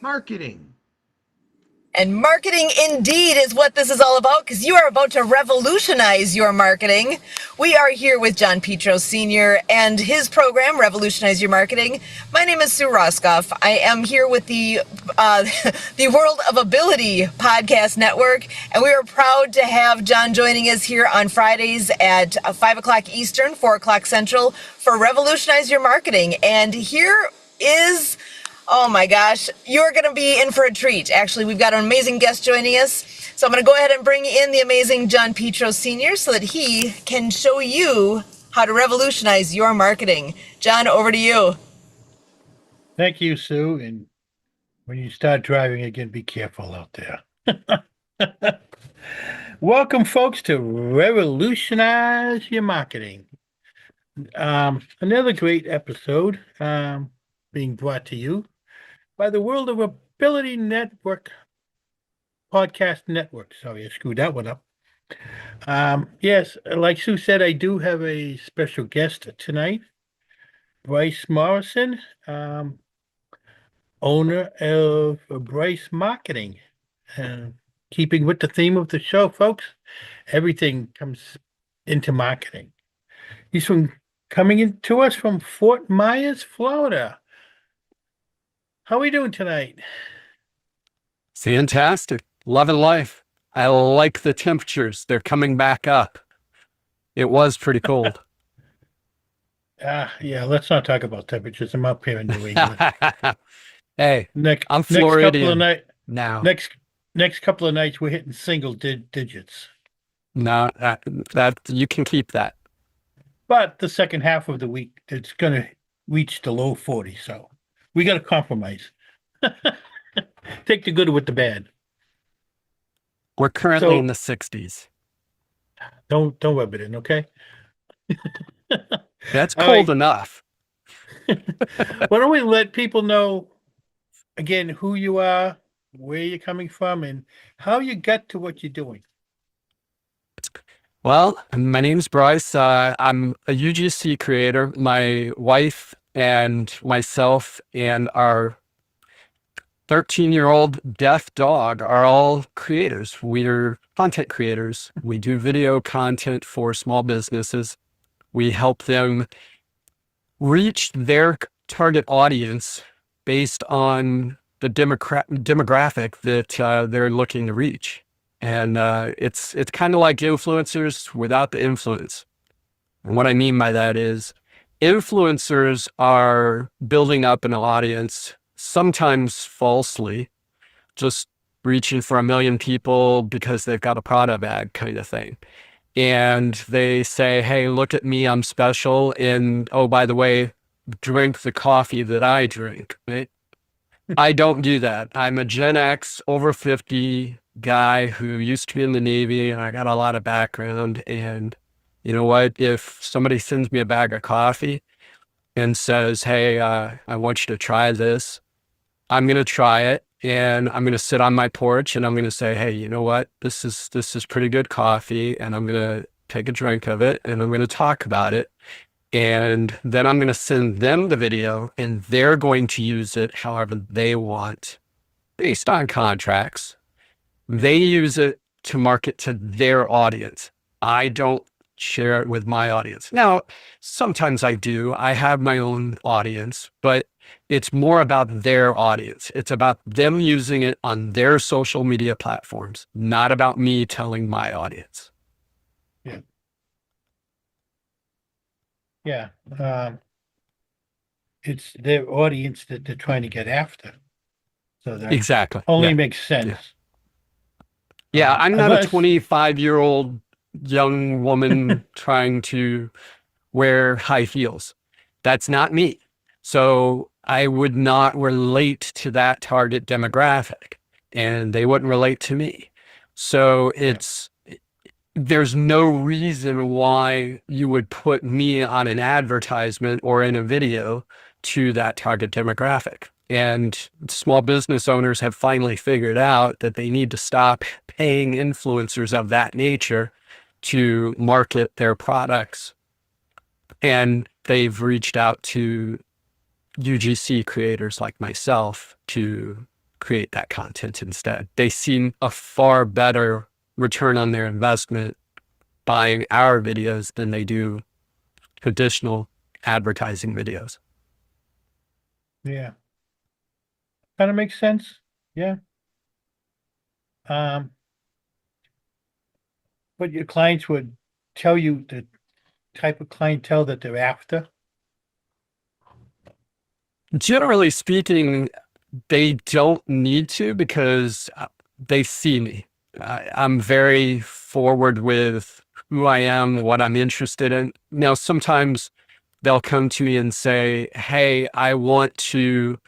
marketing. And marketing indeed is what this is all about, because you are about to revolutionize your marketing. We are here with John Petros Sr. and his program, Revolutionize Your Marketing. My name is Sue Roskoff. I am here with the the World of Ability podcast network, and we are proud to have John joining us here on Fridays at 5 o'clock Eastern, 4 o'clock Central for Revolutionize Your Marketing. And here is... oh my gosh, you're going to be in for a treat. Actually, we've got an amazing guest joining us. So I'm going to go ahead and bring in the amazing John Petros Sr. so that he can show you how to revolutionize your marketing. John, over to you. Thank you, Sue. And when you start driving again, be careful out there. Welcome, folks, to Revolutionize Your Marketing. Another great episode being brought to you by the World of Ability Network podcast network. Sorry, I screwed that one up. Yes, like Sue said, I do have a special guest tonight, Bryce Morrison, owner of Bryce Marketing. Keeping with the theme of the show, folks, everything comes into marketing. He's coming in to us from Fort Myers, Florida. How are we doing tonight? Fantastic. Loving life. I like the temperatures. They're coming back up. It was pretty cold. Yeah, let's not talk about temperatures. I'm up here in New England. Hey, I'm Floridian now. Next couple of nights, we're hitting single digits. No, that you can keep that. But the second half of the week, it's going to reach the low 40s. So we got to compromise. Take the good with the bad. We're currently in the 60s. Don't rub it in, okay? That's cold enough. Why don't we let people know, again, who you are, where you're coming from, and how you got to what you're doing. Well, my name's Bryce. I'm a UGC creator. My wife and myself and our 13-year-old deaf dog are all creators. We're content creators. We do video content for small businesses. We help them reach their target audience based on the demographic that they're looking to reach. And it's kind of like influencers without the influence. And what I mean by that is influencers are building up an audience, sometimes falsely, just reaching for 1 million people because they've got a product ad kind of thing. And they say, hey, look at me, I'm special. And oh, by the way, drink the coffee that I drink, right? I don't do that. I'm a Gen X, over 50 guy who used to be in the Navy, and I got a lot of background. And you know what? If somebody sends me a bag of coffee and says, hey, I want you to try this, I'm going to try it, and I'm going to sit on my porch and I'm going to say, hey, you know what? This is pretty good coffee, and I'm going to take a drink of it and I'm going to talk about it. And then I'm going to send them the video, and they're going to use it however they want based on contracts. They use it to market to their audience. I don't share it with my audience. Now, sometimes I do. I have my own audience, but it's more about their audience. It's about them using it on their social media platforms, not about me telling my audience. Yeah. It's their audience that they're trying to get after. So that exactly only makes sense. Yeah, I'm not a 25-year-old young woman trying to wear high heels. That's not me. So I would not relate to that target demographic, and they wouldn't relate to me. So there's no reason why you would put me on an advertisement or in a video to that target demographic. And small business owners have finally figured out that they need to stop paying influencers of that nature to market their products. And they've reached out to UGC creators like myself to create that content instead. They see a far better return on their investment buying our videos than they do traditional advertising videos. Yeah. Kind of makes sense. Yeah. But your clients would tell you the type of clientele that they're after. Generally speaking, they don't need to because they see me. I'm very forward with who I am, what I'm interested in. Now, sometimes they'll come to me and say, hey, I want to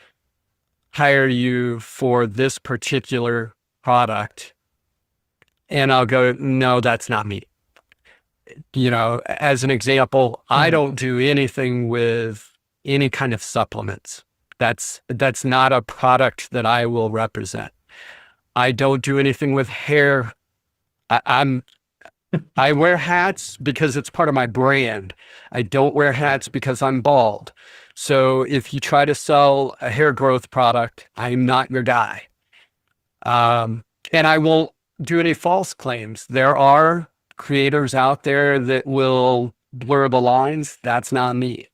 hire you for this particular product. And I'll go, no, that's not me. You know, as an example, I don't do anything with any kind of supplements. That's not a product that I will represent. I don't do anything with hair. I wear hats because it's part of my brand. I don't wear hats because I'm bald. So if you try to sell a hair growth product, I'm not your guy. And I won't do any false claims. There are creators out there that will blur the lines. That's not me.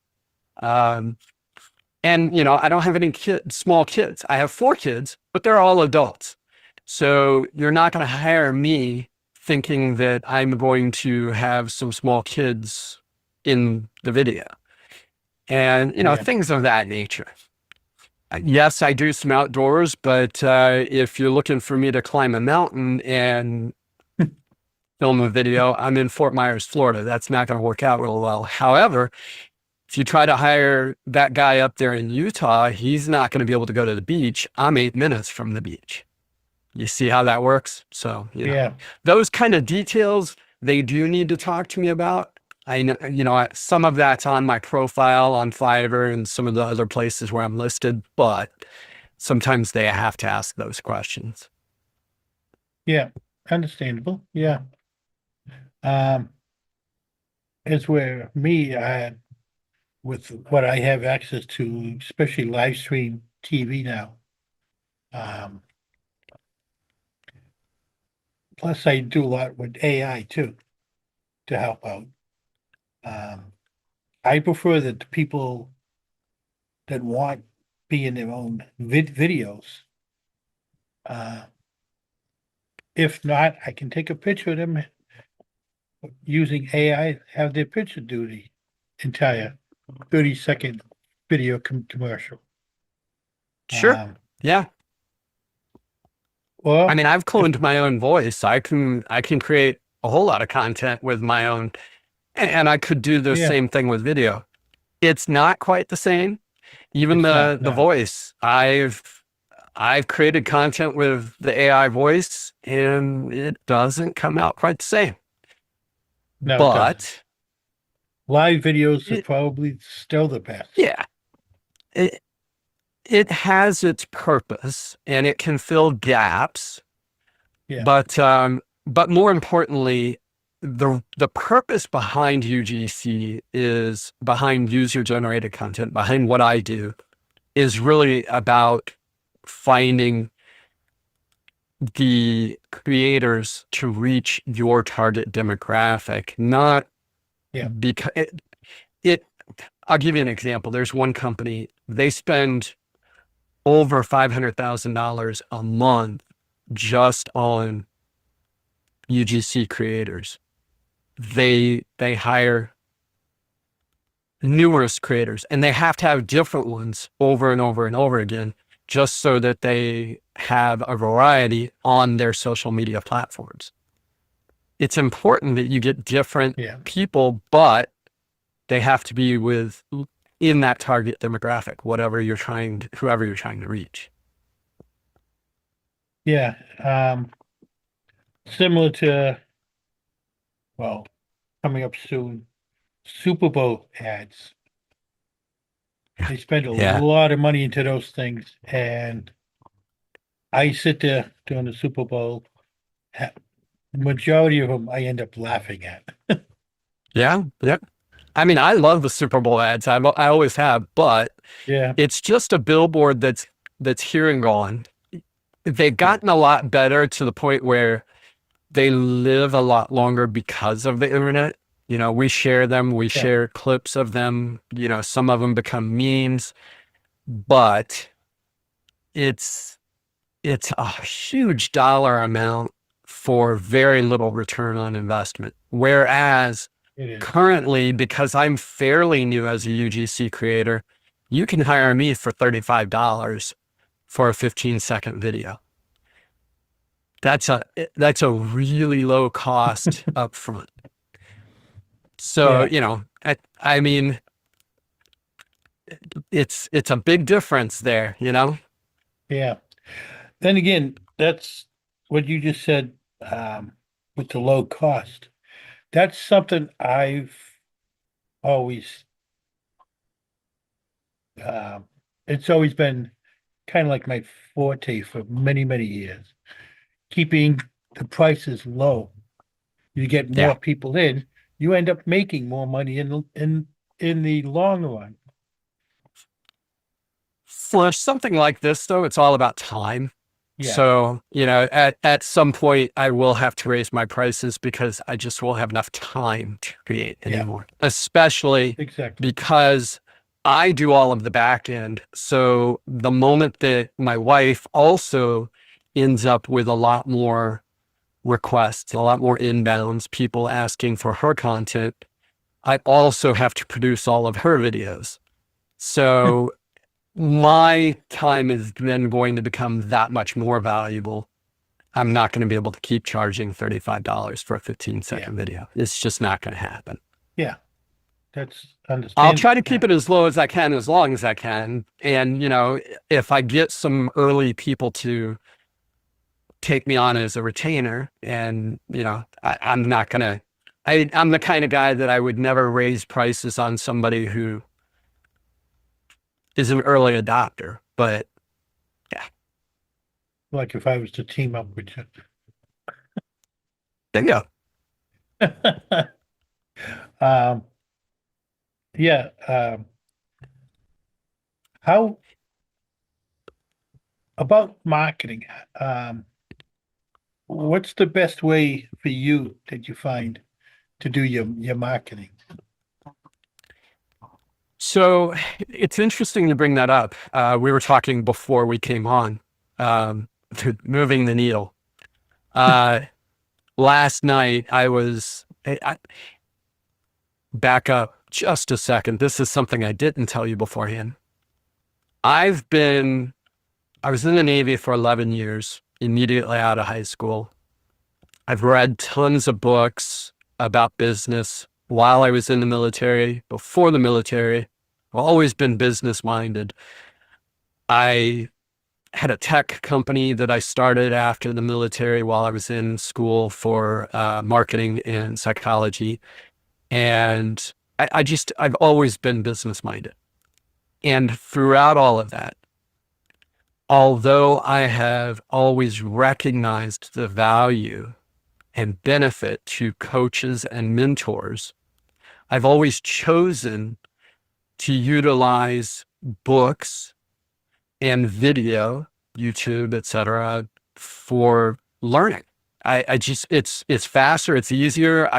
And, you know, I don't have any small kids. I have 4 kids, but they're all adults. So you're not going to hire me thinking that I'm going to have some small kids in the video. And, you know, things of that nature. Yes, I do some outdoors, but if you're looking for me to climb a mountain and film a video, I'm in Fort Myers, Florida. That's not going to work out real well. However, if you try to hire that guy up there in Utah, he's not going to be able to go to the beach. I'm 8 minutes from the beach. You see how that works? So, you know, those kind of details, they do need to talk to me about. I know, you know, some of that's on my profile on Fiverr and some of the other places where I'm listed, but sometimes they have to ask those questions. Yeah, understandable. Yeah. As where me, with what I have access to, especially live stream TV now. Plus I do a lot with AI too, to help out. I prefer that the people that want be in their own videos. If not, I can take a picture of them using AI, have their picture do the entire 30-second video commercial. Sure. Yeah. Well, I mean, I've cloned my own voice. I can create a whole lot of content with my own, and I could do the same thing with video. It's not quite the same. Even the voice. I've created content with the AI voice, and it doesn't come out quite the same. No, but live videos are probably still the best. Yeah. It has its purpose and it can fill gaps. Yeah. But more importantly, the purpose behind UGC is behind user-generated content, behind what I do, is really about finding the creators to reach your target demographic, not because I'll give you an example. There's one company, they spend over $500,000 a month just on UGC creators. They hire numerous creators, and they have to have different ones over and over and over again, just so that they have a variety on their social media platforms. It's important that you get different people, but they have to be in that target demographic, whoever you're trying to reach. Yeah. Similar to, well, coming up soon, Super Bowl ads. They spend a lot of money into those things, and I sit there during the Super Bowl. The majority of them I end up laughing at. Yeah. I mean, I love the Super Bowl ads. I always have, but it's just a billboard that's here and gone. they've gotten a lot better to the point where they live a lot longer because of the internet. You know, we share them, we Yeah. share clips of them, you know, some of them become memes, but it's a huge dollar amount for very little return on investment. Whereas It is. currently, because I'm fairly new as a UGC creator, you can hire me for $35 for a 15-second video. That's a really low cost upfront. So, Yeah. you know, I mean, it's a big difference there, you know? Yeah. Then again, that's what you just said, with the low cost. That's something I've always, it's always been kind of like my forte for many, many years. Keeping the prices low. You get more Yeah. people in, you end up making more money in the long run. For something like this, though, it's all about time. Yeah. So, you know, at some point, I will have to raise my prices because I just won't have enough time to create Yeah. anymore, especially Exactly. because I do all of the back end. So the moment that my wife also ends up with a lot more requests, a lot more inbounds, people asking for her content, I also have to produce all of her videos. So my time is then going to become that much more valuable. I'm not going to be able to keep charging $35 for a 15-second video. It's just not going to happen. Yeah. That's I'll understandable. try to keep it as low as I can, as long as I can. And, you know, if I get some early people to take me on as a retainer, and, you know, I'm not going to, I'm the kind of guy that I would never raise prices on somebody who is an early adopter, but Like if I was to team up with there you go. you. Yeah. How about marketing? What's the best way for you that you find to do your marketing? So it's interesting to bring that up. We were talking before we came on, moving the needle. Last night back up just a second. This is something I didn't tell you beforehand. I was in the Navy for 11 years, immediately out of high school. I've read tons of books about business while I was in the military, before the military. I've always been business minded. I had a tech company that I started after the military while I was in school for marketing and psychology. And I've always been business minded. And throughout all of that, although I have always recognized the value and benefit to coaches and mentors, I've always chosen to utilize books and video, YouTube, etc., for learning. It's faster, it's easier,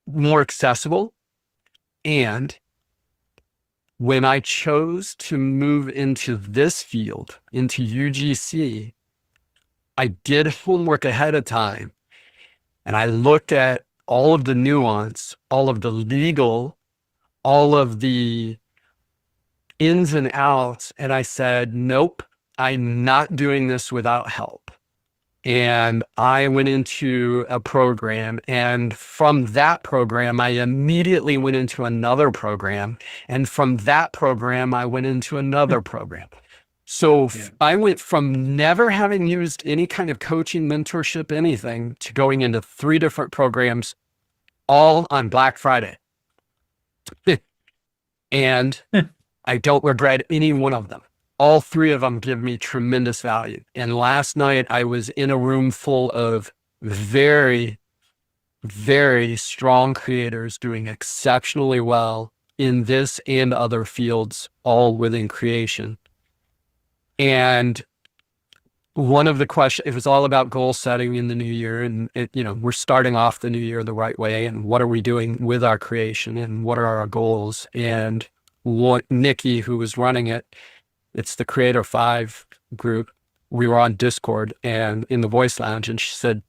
more accessible. And when I chose to move into this field, into UGC, I did homework ahead of time, and I looked at all of the nuance, all of the legal, all of the ins and outs, and I said, nope, I'm not doing this without help. And I went into a program, and from that program, I immediately went into another program. And from that program, I went into another program. So I went from never having used any kind of coaching, mentorship, anything, to going into 3 different programs, all on Black Friday. And I don't regret any one of them. All 3 of them give me tremendous value. And last night I was in a room full of very, very strong creators doing exceptionally well in this and other fields, all within creation. And one of the questions, it was all about goal setting in the new year, and we're starting off the new year the right way, and what are we doing with our creation, and what are our goals? And what Nikki, who was running it, it's the Creator 5 group. We were on Discord and in the voice lounge, and she said,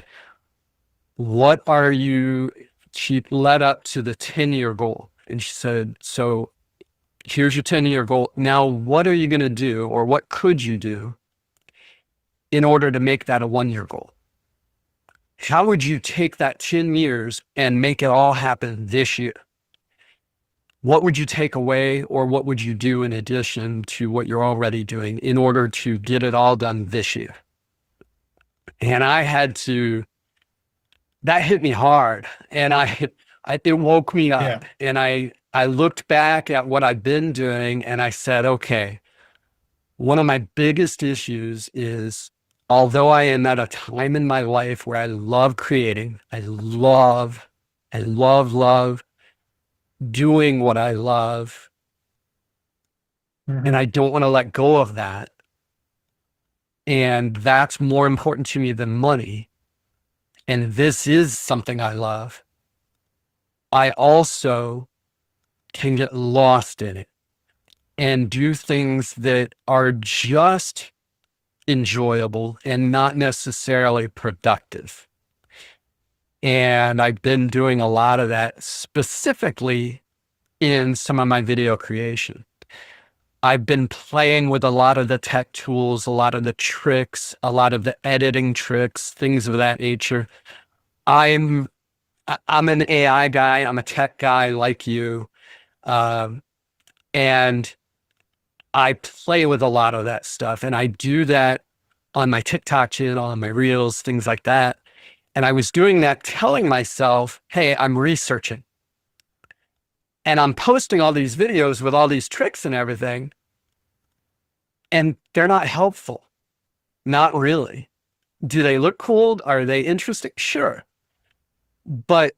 she led up to the 10-year goal. And she said, so here's your 10-year goal. Now, what are you going to do, or what could you do in order to make that a 1-year goal? How would you take that 10 years and make it all happen this year? What would you take away, or what would you do in addition to what you're already doing in order to get it all done this year? And that hit me hard, and it woke me up. Yeah. And I looked back at what I've been doing, and I said, okay, one of my biggest issues is, although I am at a time in my life where I love creating, I love doing what I love, and I don't want to let go of that. And that's more important to me than money. And this is something I love. I also can get lost in it and do things that are just enjoyable and not necessarily productive. And I've been doing a lot of that, specifically in some of my video creation. I've been playing with a lot of the tech tools, a lot of the tricks, a lot of the editing tricks, things of that nature. I'm an AI guy. I'm a tech guy like you. And I play with a lot of that stuff. And I do that on my TikTok channel, on my reels, things like that. And I was doing that, telling myself, hey, I'm researching. And I'm posting all these videos with all these tricks and everything. And they're not helpful. Not really. Do they look cool? Are they interesting? Sure. But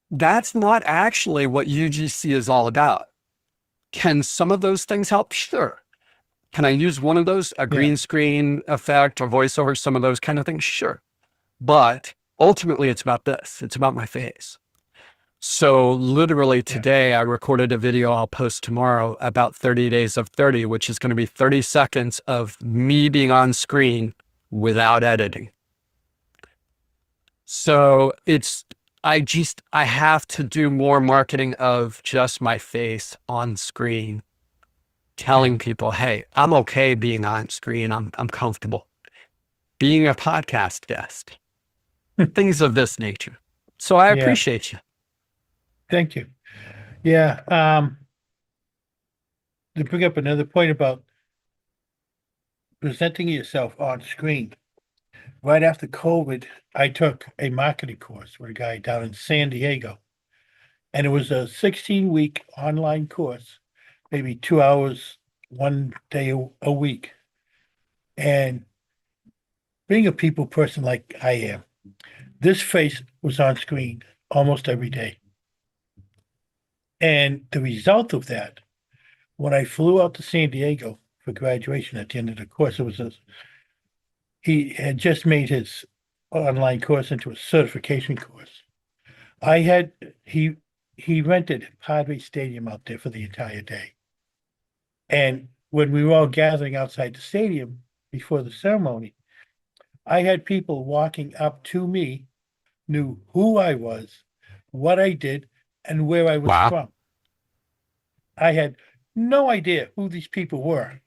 that's not actually what UGC is all about. Can some of those things help? Sure. Can I use one of those, a green screen effect or voiceover, some of those kind of things? Sure. But ultimately, it's about this. It's about my face. So literally today, I recorded a video I'll post tomorrow about 30 days of 30, which is going to be 30 seconds of me being on screen without editing. So I have to do more marketing of just my face on screen, telling people, hey, I'm okay being on screen. I'm comfortable being a podcast guest, things of this nature. So I appreciate you. Thank you. Yeah. To bring up another point about presenting yourself on screen. Right after COVID, I took a marketing course with a guy down in San Diego. And it was a 16-week online course, maybe 2 hours, one day a week. And being a people person like I am, this face was on screen almost every day. And the result of that, when I flew out to San Diego for graduation at the end of the course, he had just made his online course into a certification course. He rented Padre Stadium out there for the entire day. And when we were all gathering outside the stadium before the ceremony, I had people walking up to me, knew who I was, what I did, and where I was from. I had no idea who these people were,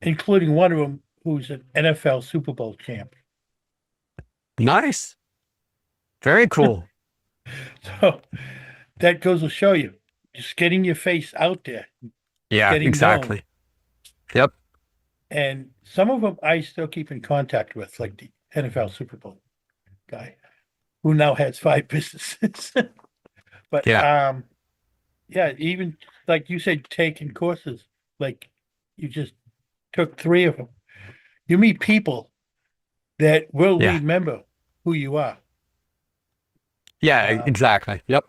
including one of them who's an NFL Super Bowl champ. Nice. Very cool. So that goes to show you, just getting your face out there. Yeah, exactly. Known. Yep. And some of them I still keep in contact with, like the NFL Super Bowl guy, who now has 5 businesses. But even like you said, taking courses, like you just took 3 of them. You meet people that will remember who you are. Yeah, exactly. Yep.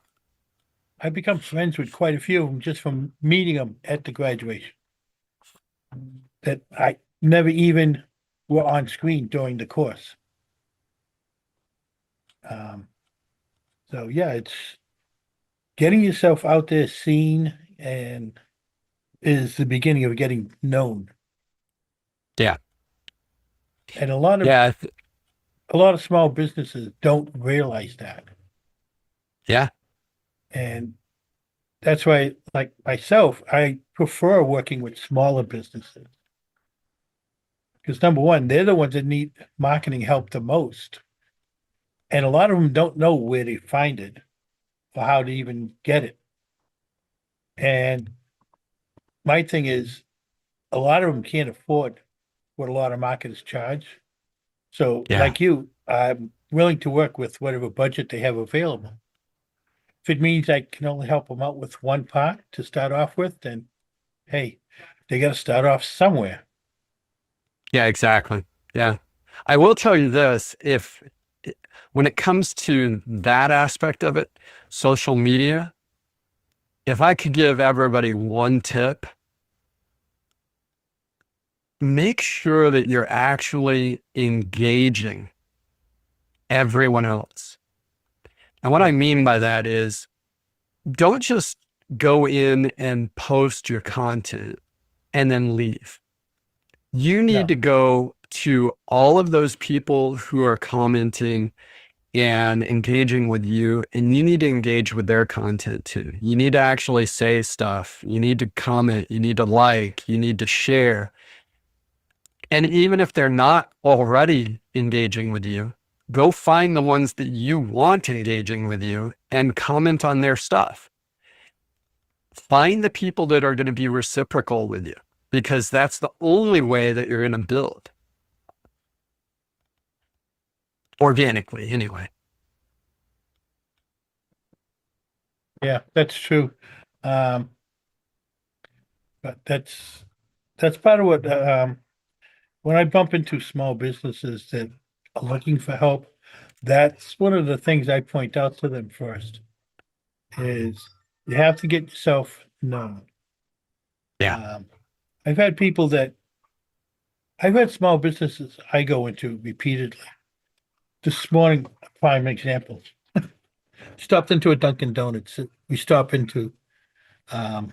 I've become friends with quite a few of them just from meeting them at the graduation that I never even were on screen during the course. So yeah, it's getting yourself out there seen and is the beginning of getting known. Yeah. And Yeah. a lot of small businesses don't realize that. Yeah. And that's why, like myself, I prefer working with smaller businesses. Because number one, they're the ones that need marketing help the most. And a lot of them don't know where to find it or how to even get it. And my thing is, a lot of them can't afford what a lot of marketers charge. So, Yeah. like you, I'm willing to work with whatever budget they have available. If it means I can only help them out with one part to start off with, then hey, they got to start off somewhere. Yeah, exactly. Yeah. I will tell you this, when it comes to that aspect of it, social media, if I could give everybody one tip, make sure that you're actually engaging everyone else. And what I mean by that is, don't just go in and post your content and then leave. You need No, to go to all of those people who are commenting and engaging with you, and you need to engage with their content too. You need to actually say stuff. You need to comment. You need to like. You need to share. And even if they're not already engaging with you, go find the ones that you want engaging with you and comment on their stuff. Find the people that are going to be reciprocal with you, because that's the only way that you're going to build. Organically, anyway. yeah, that's true. Um, but that's part of what when I bump into small businesses that are looking for help, that's one of the things I point out to them first is you have to get yourself known. Yeah. Um, I've had people that I've had small businesses I go into repeatedly. This morning, prime example. Stopped into a Dunkin' Donuts. We stop into um,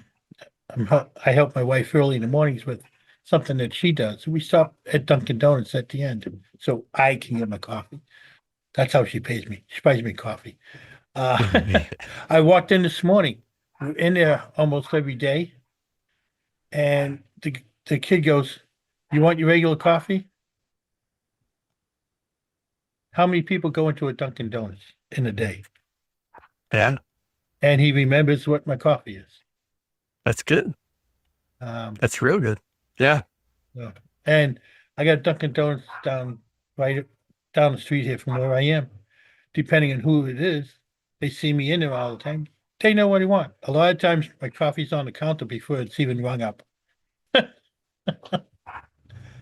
I help my wife early in the mornings with something that she does. We stop at Dunkin' Donuts at the end so I can get my coffee. That's how she pays me. She buys me coffee. I walked in this morning. We're in there almost every day, and the kid goes, "You want your regular coffee?" How many people go into a Dunkin' Donuts in a day? Yeah, And he remembers what my coffee is. that's good. Um, That's real good. Yeah. so- and I got Dunkin' Donuts right down the street here from where I am. Depending on who it is, they see me in there all the time. They know what they want. A lot of times my coffee's on the counter before it's even rung up.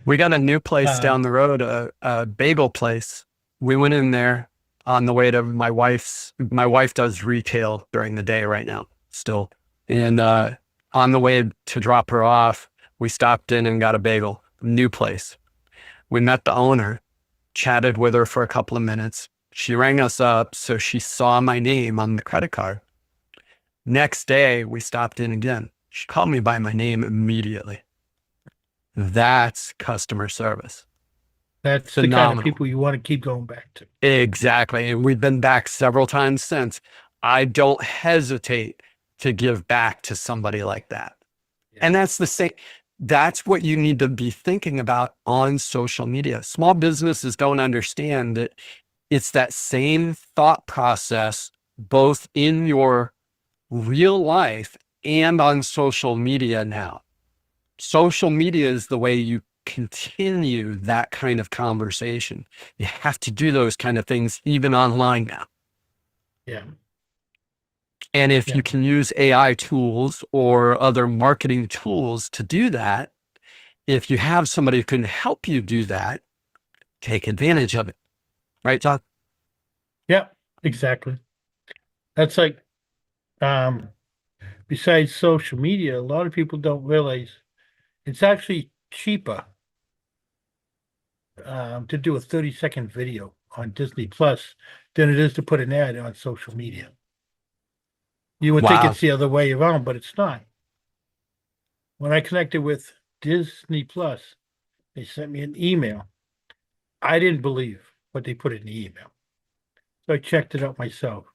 We got a new place Um, down the road, a bagel place. We went in there on the way to my wife does retail during the day right now still. And on the way to drop her off, we stopped in and got a bagel. New place. We met the owner, chatted with her for a couple of minutes. She rang us up, so she saw my name on the credit card. Next day, we stopped in again. She called me by my name immediately. That's customer service. that's the kind of Phenomenal. people you want to keep going back to. Exactly. And we've been back several times since. I don't hesitate to give back to somebody like that. Yeah. And that's the same. That's what you need to be thinking about on social media. Small businesses don't understand that it's that same thought process, both in your real life and on social media now. Social media is the way you continue that kind of conversation. You have to do those kind of things even online now. Yeah. And if Yeah. you can use AI tools or other marketing tools to do that, if you have somebody who can help you do that, take advantage of it. Right, John? Yeah, exactly. That's like, um, besides social media, a lot of people don't realize it's actually cheaper to do a 30-second video on Disney Plus than it is to put an ad on social media. You would think Wow. it's the other way around, but it's not. When I connected with Disney Plus, they sent me an email. I didn't believe what they put in the email. So I checked it out myself.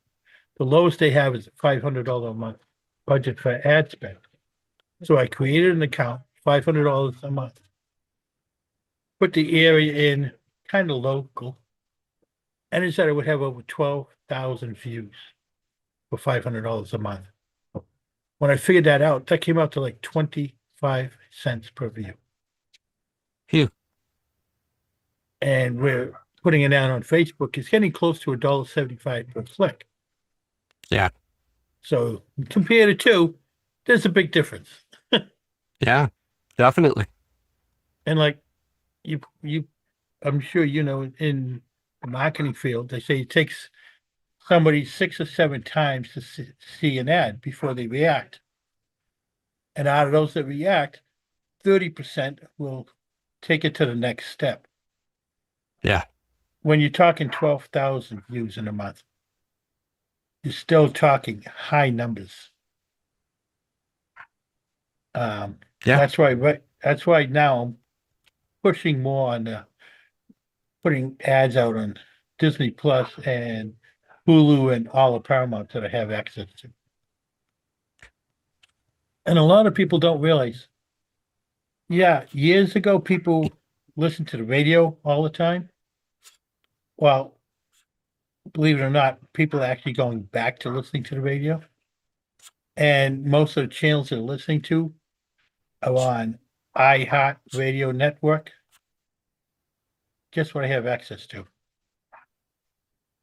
The lowest they have is $500 a month budget for ad spend. So I created an account, $500 a month. Put the area in kind of local. And it said it would have over 12,000 views for $500 a month. When I figured that out, that came out to like 25 cents per view. Phew. And we're putting it out on Facebook. It's getting close to $1.75 per click. Yeah. So compare the two, there's a big difference. Yeah, definitely. And like you, I'm sure you know, in the marketing field, they say it takes somebody 6 or 7 times to see an ad before they react. And out of those that react, 30% will take it to the next step. Yeah. When you're talking 12,000 views in a month, you're still talking high numbers. Yeah. That's why now I'm pushing more on putting ads out on Disney Plus and Hulu and all the Paramount that I have access to. And a lot of people don't realize, yeah, years ago, people listened to the radio all the time. Well, believe it or not, people are actually going back to listening to the radio. And most of the channels they're listening to are on iHeart Radio Network. Guess what I have access to?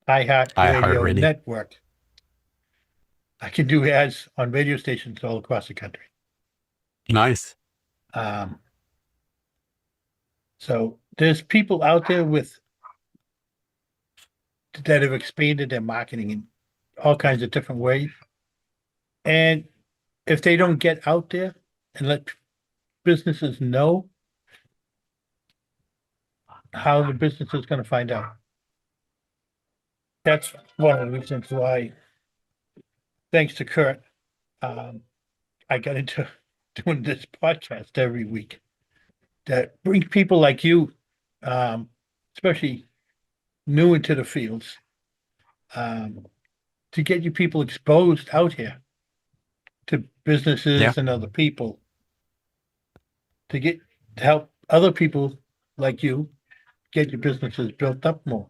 iHeart Radio iHeartRadio. Network. I can do ads on radio stations all across the country. Nice. So there's people out there that have expanded their marketing in all kinds of different ways. And if they don't get out there and let businesses know, how the business is going to find out. That's one of the reasons why, thanks to Kurt, I got into doing this podcast every week that brings people like you, especially new into the fields, to get you people exposed out here to businesses Yeah. and other people, to help other people like you get your businesses built up more.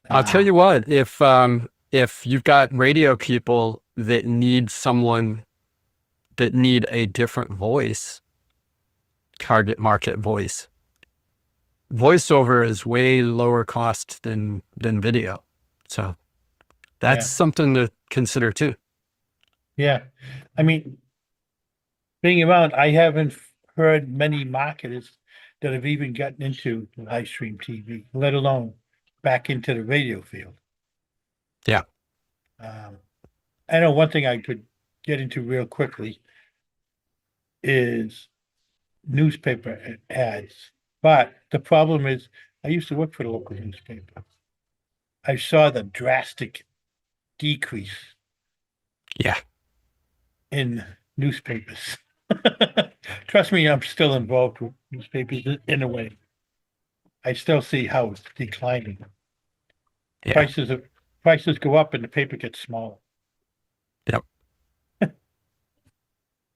I'll tell you what, if you've got radio people that need a different voice, target market voice, voiceover is way lower cost than video. So that's something to consider too. Yeah. I mean, being around, I haven't heard many marketers that have even gotten into live stream TV, let alone back into the radio field. Yeah. I know one thing I could get into real quickly is newspaper ads. But the problem is, I used to work for the local newspaper. I saw the drastic decrease Yeah. in newspapers. Trust me, I'm still involved with newspapers in a way. I still see how it's declining. Yeah. Prices go up and the paper gets smaller. Yep.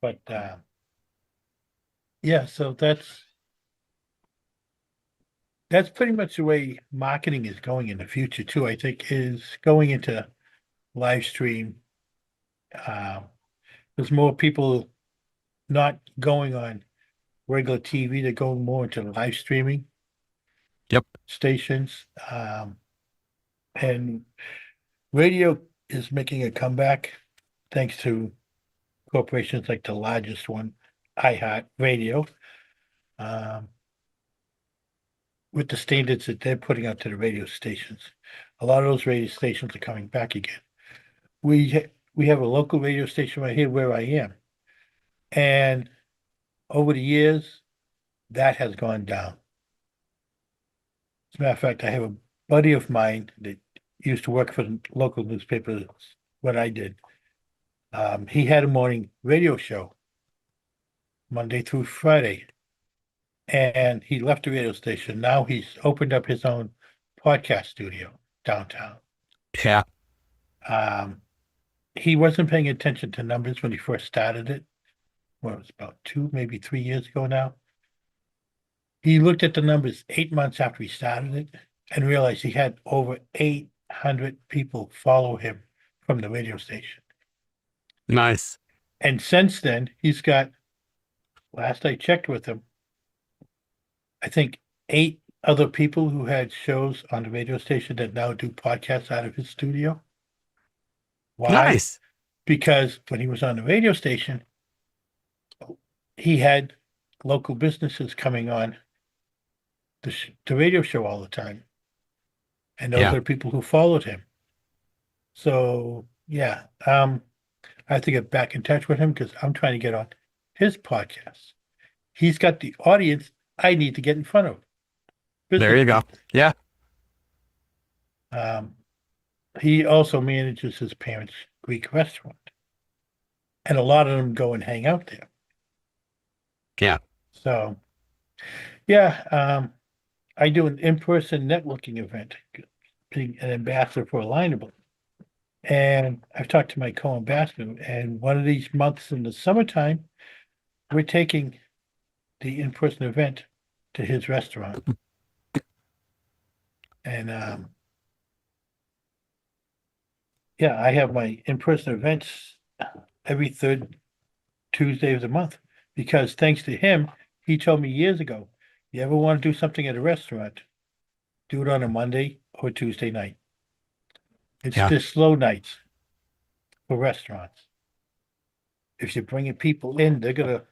But yeah, so that's pretty much the way marketing is going in the future too, I think, is going into live stream. There's more people not going on regular TV, they're going more into live streaming. Yep. Stations. And radio is making a comeback thanks to corporations like the largest one, iHeart Radio, with the standards that they're putting out to the radio stations. A lot of those radio stations are coming back again. We have a local radio station right here where I am. And over the years, that has gone down. As a matter of fact, I have a buddy of mine that used to work for the local newspaper, what I did. He had a morning radio show, Monday through Friday, and he left the radio station. Now he's opened up his own podcast studio downtown. Yeah. He wasn't paying attention to numbers when he first started it. Well, it was about 2, maybe 3 years ago now. He looked at the numbers 8 months after he started it and realized he had over 800 people follow him from the radio station. Nice. And since then, he's got, last I checked with him, I think 8 other people who had shows on the radio station that now do podcasts out of his studio. Why? Nice. Because when he was on the radio station, he had local businesses coming on the radio show all the time. And those Yeah. are people who followed him. So, yeah, I have to get back in touch with him because I'm trying to get on his podcast. He's got the audience I need to get in front of. There you go. Yeah. He also manages his parents' Greek restaurant. And a lot of them go and hang out there. Yeah. So, yeah, I do an in-person networking event, being an ambassador for Alignable. And I've talked to my co-ambassador, and one of these months in the summertime, we're taking the in-person event to his restaurant. And yeah, I have my in-person events every third Tuesday of the month because thanks to him, he told me years ago, you ever want to do something at a restaurant, do it on a Monday or Tuesday night. It's Yeah. the slow nights for restaurants. If you're bringing people in, they're gonna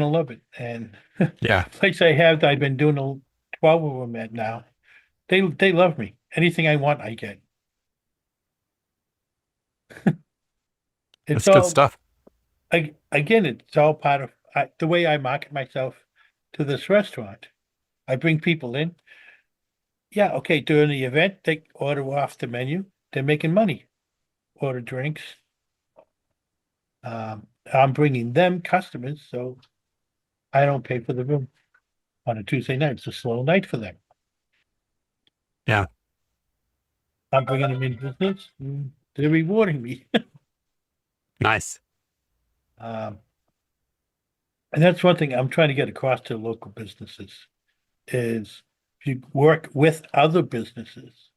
love it. And Yeah. place I have, I've been doing 12 of them at now. They love me. Anything I want, I get. That's good stuff. Again, it's all part of the way I market myself to this restaurant. I bring people in. Yeah, okay, during the event, they order off the menu. They're making money. Order drinks. I'm bringing them customers, so I don't pay for the room on a Tuesday night. It's a slow night for them. Yeah. I'm bringing them in business. They're rewarding me. Nice. And that's one thing I'm trying to get across to local businesses is if you work with other businesses,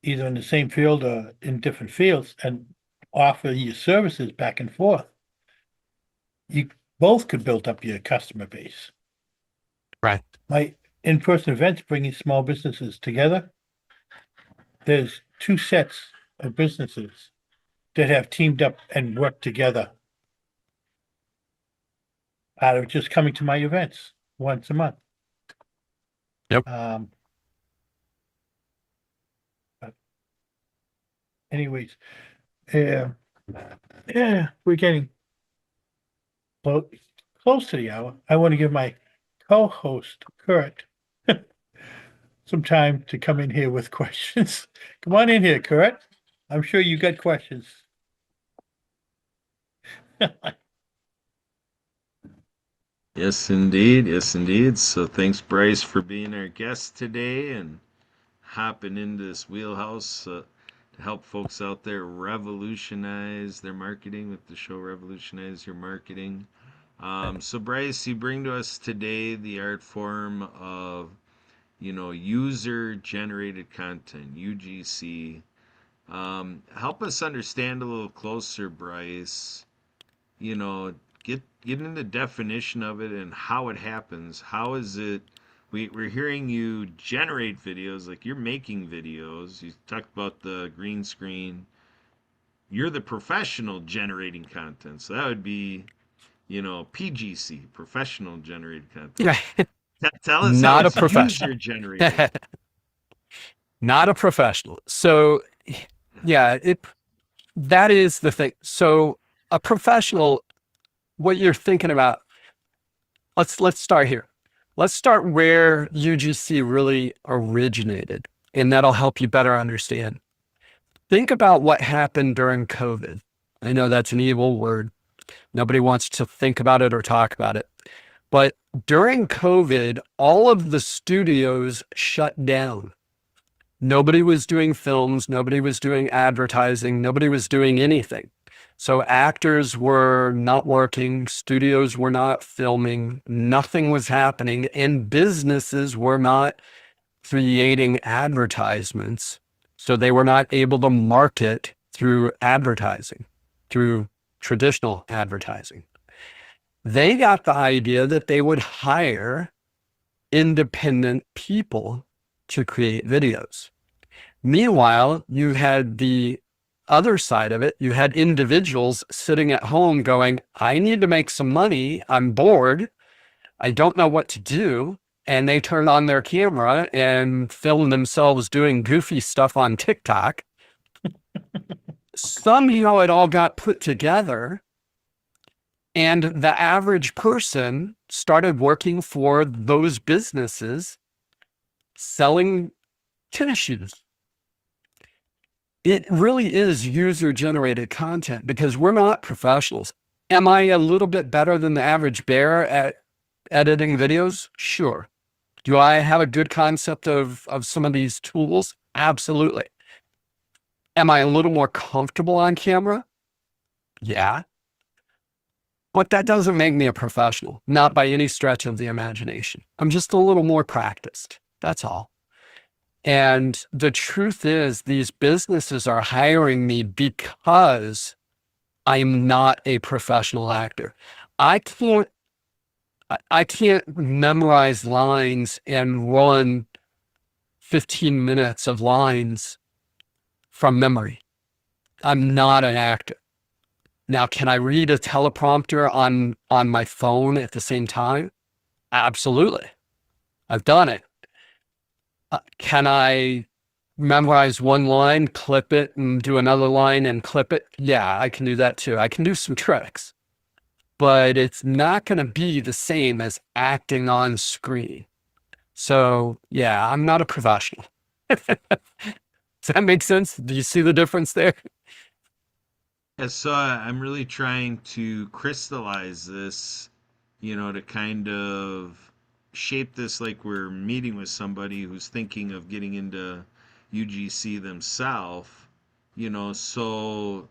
either in the same field or in different fields, and offer your services back and forth, you both could build up your customer base. Right. My in-person events bringing small businesses together. There's 2 sets of businesses that have teamed up and worked together out of just coming to my events once a month. Yep. But anyways, yeah, we're getting close to the hour. I want to give my co-host, Kurt, some time to come in here with questions. Come on in here, Kurt. I'm sure you got questions. Yes, indeed. Yes, indeed. So thanks, Bryce, for being our guest today and hopping into this wheelhouse to help folks out there revolutionize their marketing with the show Revolutionize Your Marketing. So, Bryce, you bring to us today the art form of, user-generated content, UGC. Help us understand a little closer, Bryce. Get into the definition of it and how it happens. How is it? We're hearing you generate videos, like you're making videos. You talked about the green screen. You're the professional generating content. So that would be, PGC, professional generated content. Tell us Not how a it's professional. user generated. Not a professional. So yeah, that is the thing. So a professional, what you're thinking about, let's start here. Let's start where UGC really originated, and that'll help you better understand. Think about what happened during COVID. I know that's an evil word. Nobody wants to think about it or talk about it. But during COVID, all of the studios shut down. Nobody was doing films. Nobody was doing advertising. Nobody was doing anything. So actors were not working. Studios were not filming. Nothing was happening. And businesses were not creating advertisements. So they were not able to market through advertising, through traditional advertising. They got the idea that they would hire independent people to create videos. Meanwhile, you had the other side of it. You had individuals sitting at home going, I need to make some money. I'm bored. I don't know what to do. And they turned on their camera and filmed themselves doing goofy stuff on TikTok. Somehow it all got put together, and the average person started working for those businesses selling tennis shoes. It really is user-generated content because we're not professionals. Am I a little bit better than the average bear at editing videos? Sure. Do I have a good concept of some of these tools? Absolutely. Am I a little more comfortable on camera? Yeah. But that doesn't make me a professional, not by any stretch of the imagination. I'm just a little more practiced. That's all. And the truth is, these businesses are hiring me because I'm not a professional actor. I can't memorize lines and run 15 minutes of lines from memory. I'm not an actor. Now, can I read a teleprompter on my phone at the same time? Absolutely. I've done it. Can I memorize one line, clip it, and do another line and clip it? Yeah, I can do that too. I can do some tricks, but it's not going to be the same as acting on screen. So yeah, I'm not a professional. Does that make sense? Do you see the difference there? Yeah, so I'm really trying to crystallize this, to kind of shape this like we're meeting with somebody who's thinking of getting into UGC themselves, so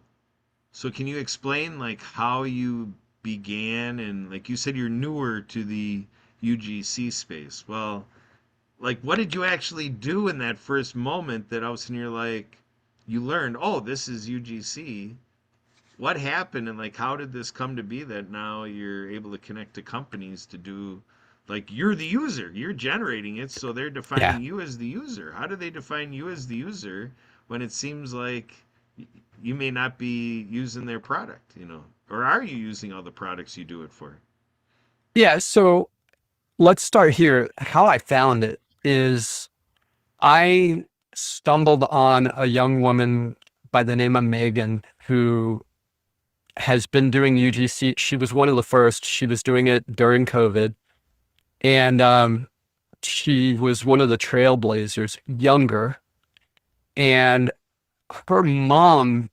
can you explain like how you began, and like you said you're newer to the UGC space. Well, like what did you actually do in that first moment that all of a sudden you're like you learned, oh, this is UGC? What happened, and like how did this come to be that now you're able to connect to companies to do, like, you're the user, you're generating it, so they're Yeah. defining you as the user? How do they define you as the user when it seems like you may not be using their product, or are you using all the products you do it for? Yeah. So let's start here. How I found it is I stumbled on a young woman by the name of Megan who has been doing UGC. She was one of the first. She was doing it during COVID. And she was one of the trailblazers, younger. And her mom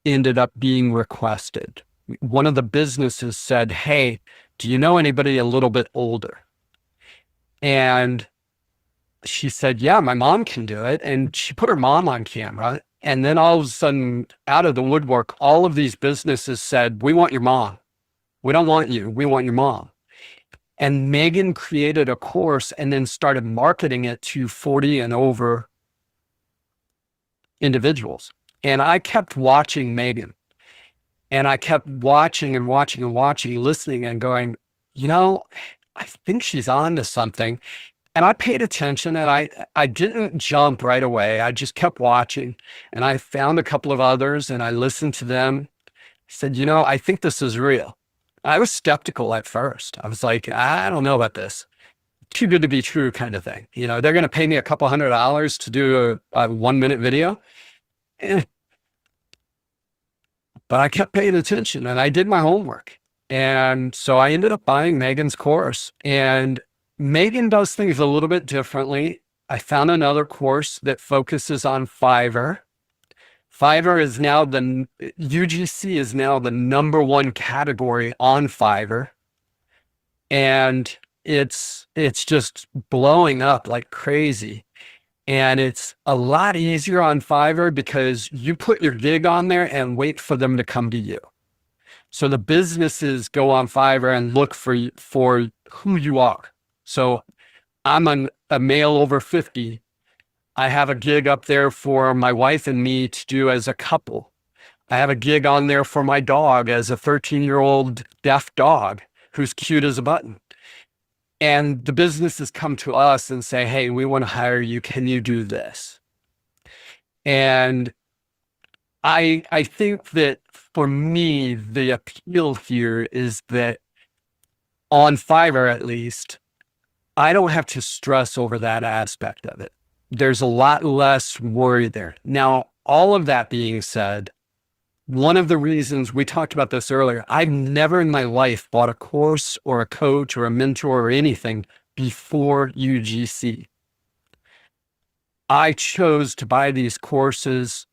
ended up being requested. One of the businesses said, hey, do you know anybody a little bit older? And she said, yeah, my mom can do it. And she put her mom on camera. And then all of a sudden, out of the woodwork, all of these businesses said, we want your mom. We don't want you. We want your mom. And Megan created a course and then started marketing it to 40 and over individuals. And I kept watching Megan. And I kept watching and watching and watching, listening and going, I think she's on to something. And I paid attention, and I didn't jump right away. I just kept watching, and I found a couple of others and I listened to them. I said, I think this is real. I was skeptical at first. I was like, I don't know about this. Too good to be true kind of thing. They're going to pay me a couple $100 to do a 1-minute video. Eh. But I kept paying attention and I did my homework. And so I ended up buying Megan's course, and Megan does things a little bit differently. I found another course that focuses on Fiverr. Fiverr is now the UGC is now the #1 category on Fiverr, and it's just blowing up like crazy. And it's a lot easier on Fiverr because you put your gig on there and wait for them to come to you. So the businesses go on Fiverr and look for who you are. So I'm a male over 50. I have a gig up there for my wife and me to do as a couple. I have a gig on there for my dog as a 13-year-old deaf dog who's cute as a button. And the businesses come to us and say, hey, we want to hire you. Can you do this? And I think that for me, the appeal here is that on Fiverr, at least, I don't have to stress over that aspect of it. There's a lot less worry there. Now, all of that being said, one of the reasons we talked about this earlier, I've never in my life bought a course or a coach or a mentor or anything before UGC. I chose to buy these courses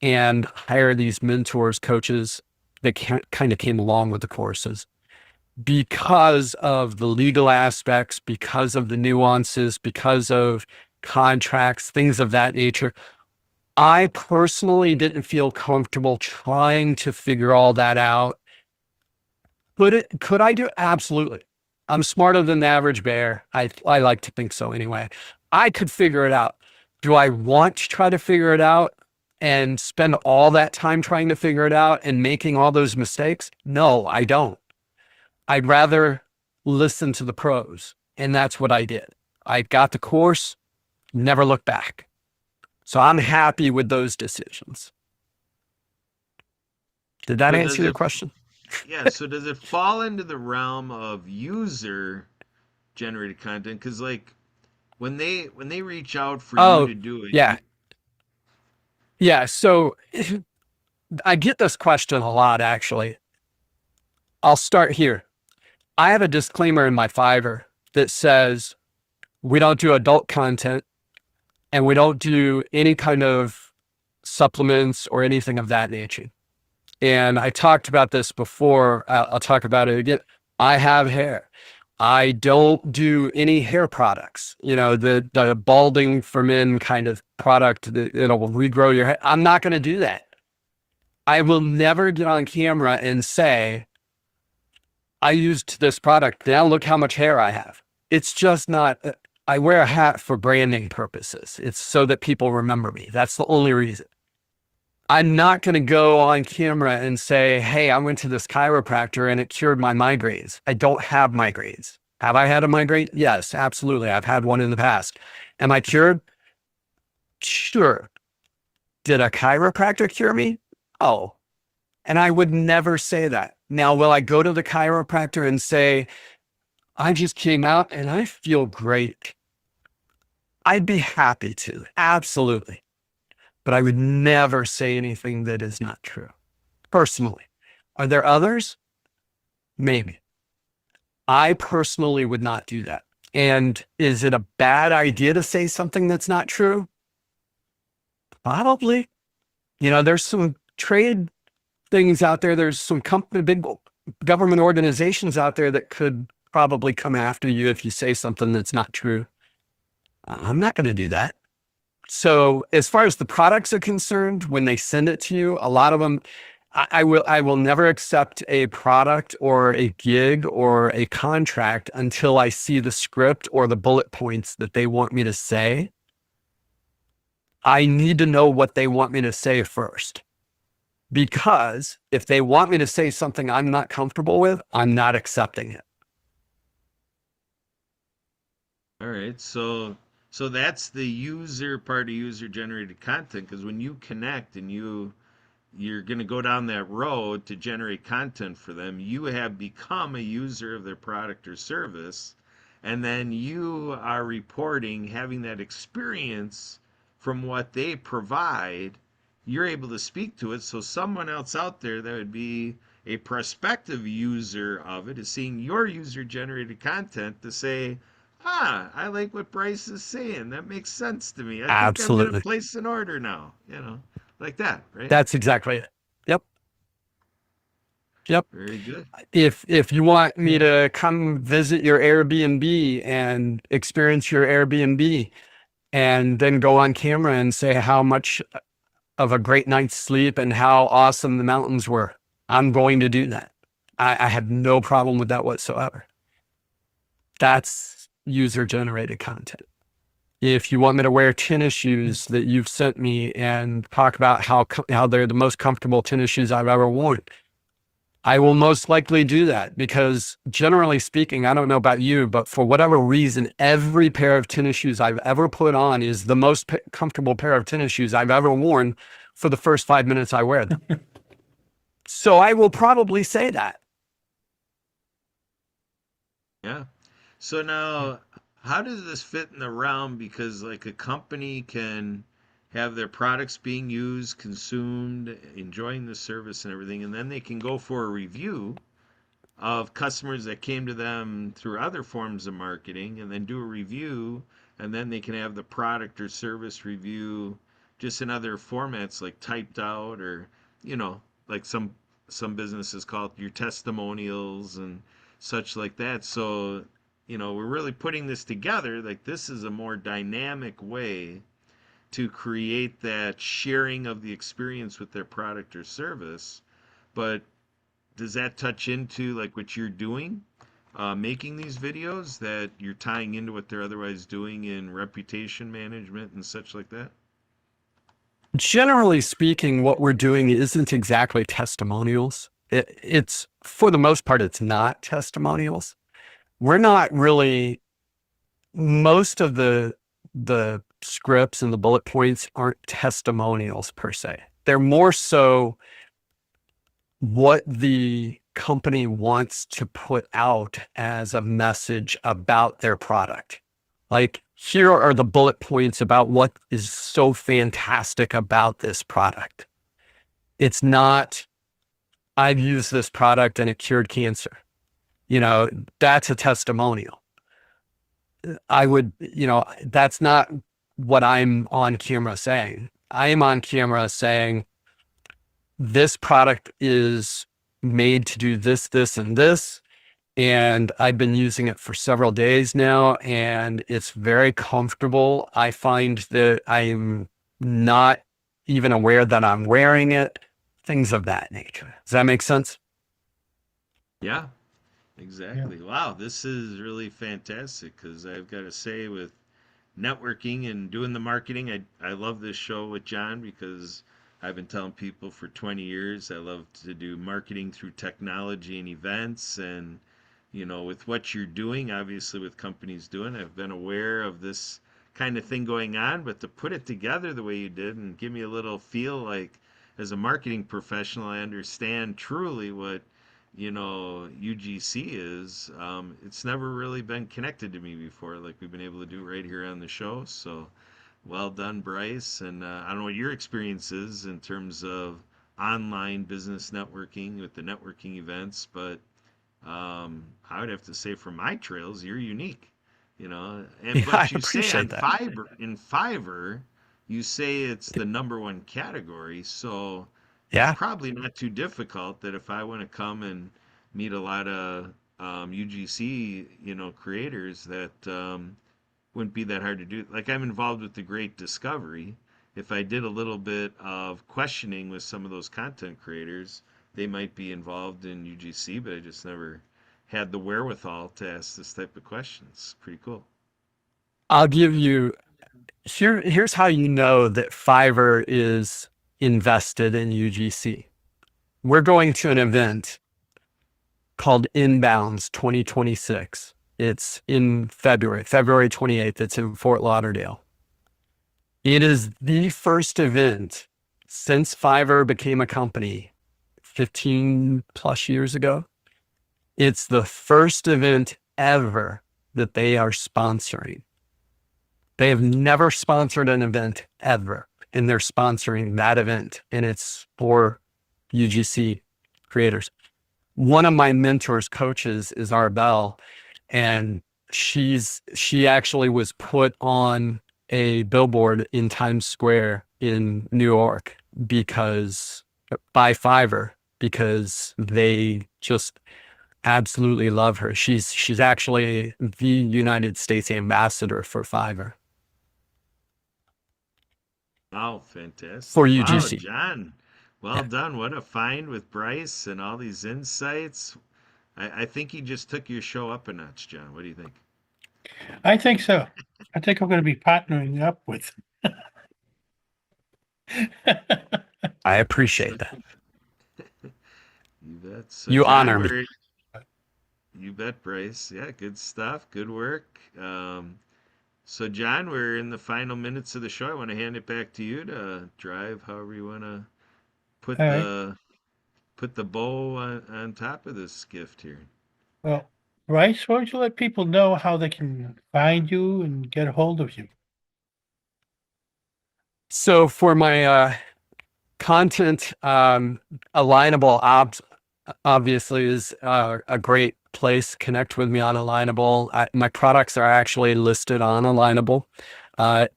and hire these mentors, coaches that kind of came along with the courses because of the legal aspects, because of the nuances, because of contracts, things of that nature. I personally didn't feel comfortable trying to figure all that out. Could I do it? Absolutely. I'm smarter than the average bear. I like to think so anyway. I could figure it out. Do I want to try to figure it out and spend all that time trying to figure it out and making all those mistakes? No, I don't. I'd rather listen to the pros. And that's what I did. I got the course, never looked back. So I'm happy with those decisions. Did that So answer does your it, question? yeah, so does it fall into the realm of user generated content? Because like when they reach out for you Oh, to do it, yeah. Yeah. So I get this question a lot, actually. I'll start here. I have a disclaimer in my Fiverr that says we don't do adult content and we don't do any kind of supplements or anything of that nature. And I talked about this before. I'll talk about it again. I have hair. I don't do any hair products, the balding for men kind of product that it'll regrow your hair. I'm not going to do that. I will never get on camera and say, I used this product. Now look how much hair I have. It's just not, I wear a hat for branding purposes. It's so that people remember me. That's the only reason. I'm not going to go on camera and say, hey, I went to this chiropractor and it cured my migraines. I don't have migraines. Have I had a migraine? Yes, absolutely. I've had one in the past. Am I cured? Sure. Did a chiropractor cure me? Oh, and I would never say that. Now, will I go to the chiropractor and say, I just came out and I feel great? I'd be happy to. Absolutely. But I would never say anything that is not true. Personally. Are there others? Maybe. I personally would not do that. And is it a bad idea to say something that's not true? Probably. There's some trade things out there. There's some big government organizations out there that could probably come after you if you say something that's not true. I'm not going to do that. So as far as the products are concerned, when they send it to you, a lot of them, I will never accept a product or a gig or a contract until I see the script or the bullet points that they want me to say. I need to know what they want me to say first. Because if they want me to say something I'm not comfortable with, I'm not accepting it. all right. So that's the user part of user generated content. Because when you connect and you're going to go down that road to generate content for them, you have become a user of their product or service, and then you are reporting having that experience from what they provide. You're able to speak to it, so someone else out there that would be a prospective user of it is seeing your user generated content to say, I like what Bryce is saying. That makes sense to me. I think I'm going to Absolutely. place an order now, like that, right? That's exactly it. Yep. Yep. Very good. If you want me to come visit your Airbnb and experience your Airbnb and then go on camera and say how much of a great night's sleep and how awesome the mountains were, I'm going to do that. I have no problem with that whatsoever. That's user generated content. If you want me to wear tennis shoes that you've sent me and talk about how they're the most comfortable tennis shoes I've ever worn, I will most likely do that, because generally speaking, I don't know about you, but for whatever reason, every pair of tennis shoes I've ever put on is the most comfortable pair of tennis shoes I've ever worn for the first 5 minutes I wear them. So I will probably say that. Yeah. So now, how does this fit in the realm? Because like a company can have their products being used, consumed, enjoying the service and everything, and then they can go for a review of customers that came to them through other forms of marketing, and then do a review, and then they can have the product or service review just in other formats like typed out, or like some businesses call it your testimonials and such like that. So we're really putting this together, like this is a more dynamic way to create that sharing of the experience with their product or service. But does that touch into like what you're doing, making these videos, that you're tying into what they're otherwise doing in reputation management and such like that? Generally speaking, what we're doing isn't exactly testimonials. It's, for the most part, it's not testimonials. We're not really, most of the scripts and the bullet points aren't testimonials per se. They're more so what the company wants to put out as a message about their product. Like, here are the bullet points about what is so fantastic about this product. It's not, I've used this product and it cured cancer. That's a testimonial. That's not what I'm on camera saying. I am on camera saying, this product is made to do this, this, and this. And I've been using it for several days now, and it's very comfortable. I find that I'm not even aware that I'm wearing it, things of that nature. Does that make sense? Yeah, exactly. Wow, this is really fantastic, because I've got to say, with networking and doing the marketing, I love this show with John, because I've been telling people for 20 years I love to do marketing through technology and events. And with what you're doing, obviously with companies doing, I've been aware of this kind of thing going on, but to put it together the way you did and give me a little feel like, as a marketing professional, I understand truly what UGC is. It's never really been connected to me before, like we've been able to do right here on the show. So well done, Bryce. And I don't know what your experience is in terms of online business networking with the networking events, but I would have to say, for my trails, you're unique. And Yeah, I but you say on appreciate that. Fiverr, you say it's the number one category, so it's Yeah. probably not too difficult that if I want to come and meet a lot of UGC, creators, that wouldn't be that hard to do. Like, I'm involved with the Great Discovery. If I did a little bit of questioning with some of those content creators, they might be involved in UGC, but I just never had the wherewithal to ask this type of questions. Pretty cool. I'll give you, here's how you know that Fiverr is invested in UGC. We're going to an event called Inbounds 2026. It's in February 28th. It's in Fort Lauderdale. It is the first event since Fiverr became a company 15 plus years ago. It's the first event ever that they are sponsoring. They have never sponsored an event ever, and they're sponsoring that event, and it's for UGC creators. one of my mentors coaches is Arbel, and she actually was put on a billboard in Times Square in New York because by Fiverr, because they just absolutely love her. She's actually the United States ambassador for Fiverr Wow, for fantastic. Wow, UGC. John. Well Yeah. done. What a find with Bryce and all these insights. I think he just took your show up a notch, John. What do you think? I think so. I think I'm going to be partnering up with. I So appreciate that. you bet. So You John, honor me. we're you bet, Bryce. Yeah, good stuff. Good work. So John, we're in the final minutes of the show. I want to hand it back to you to drive however you want to put All right. the bow on top of this gift here. Well, Bryce, why don't you let people know how they can find you and get a hold of you? So for my content, Alignable obviously is a great place. Connect with me on Alignable. My products are actually listed on Alignable.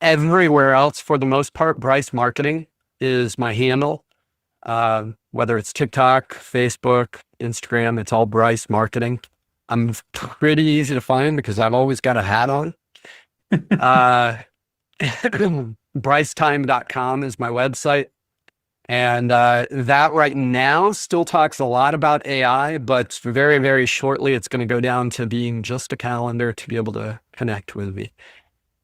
Everywhere else, for the most part, Bryce Marketing is my handle. Whether it's TikTok, Facebook, Instagram, it's all Bryce Marketing. I'm pretty easy to find because I've always got a hat on. Uh, BryceTime.com is my website. And that right now still talks a lot about AI, but very, very shortly, it's going to go down to being just a calendar to be able to connect with me.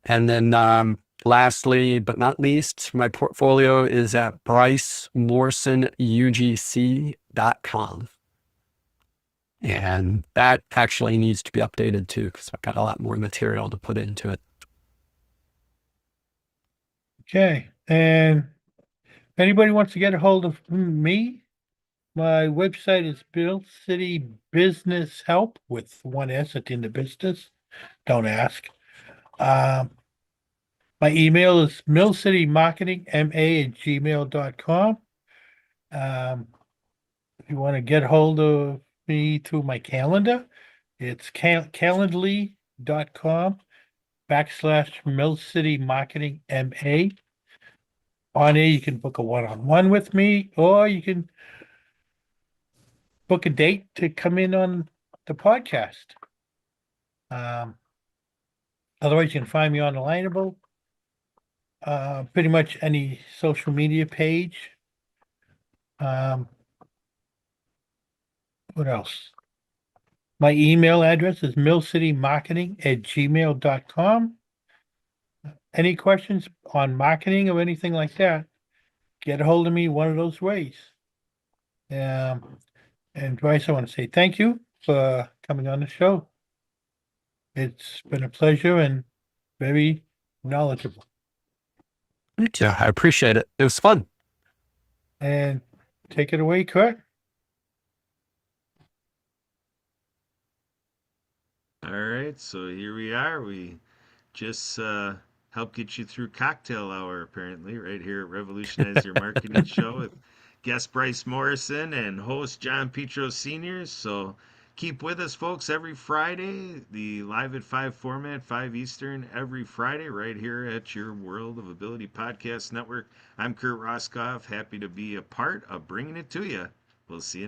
And then lastly, but not least, my portfolio is at BryceMorrisonUGC.com. And that actually needs to be updated too, because I've got a lot more material to put into it. Okay. And if anybody wants to get a hold of me, my website is Bill City Business Help with one S at the end of business. Don't ask. Um, my email is millcitymarketingma@gmail.com. If you want to get hold of me through my calendar, it's calendly.com/Mill City Marketing MA. On there, you can book a one-on-one with me, or you can book a date to come in on the podcast. Um, Otherwise, you can find me on Alignable, pretty much any social media page. Um, what else? My email address is millcitymarketing@gmail.com. Any questions on marketing or anything like that, get a hold of me one of those ways. Um, and Bryce, I want to say thank you for coming on the show. It's been a pleasure and very knowledgeable. Yeah, I appreciate it. It was fun. And take it away, Kurt. All right, so here we are. We just helped get you through cocktail hour, apparently, right here at Revolutionize Your Marketing Show with guest Bryce Morrison and host John Petros Sr. So keep with us, folks, every Friday, the Live at 5 format, 5 Eastern, every Friday, right here at your World of Ability Podcast Network. I'm Kurt Roskoff, happy to be a part of bringing it to you. We'll see you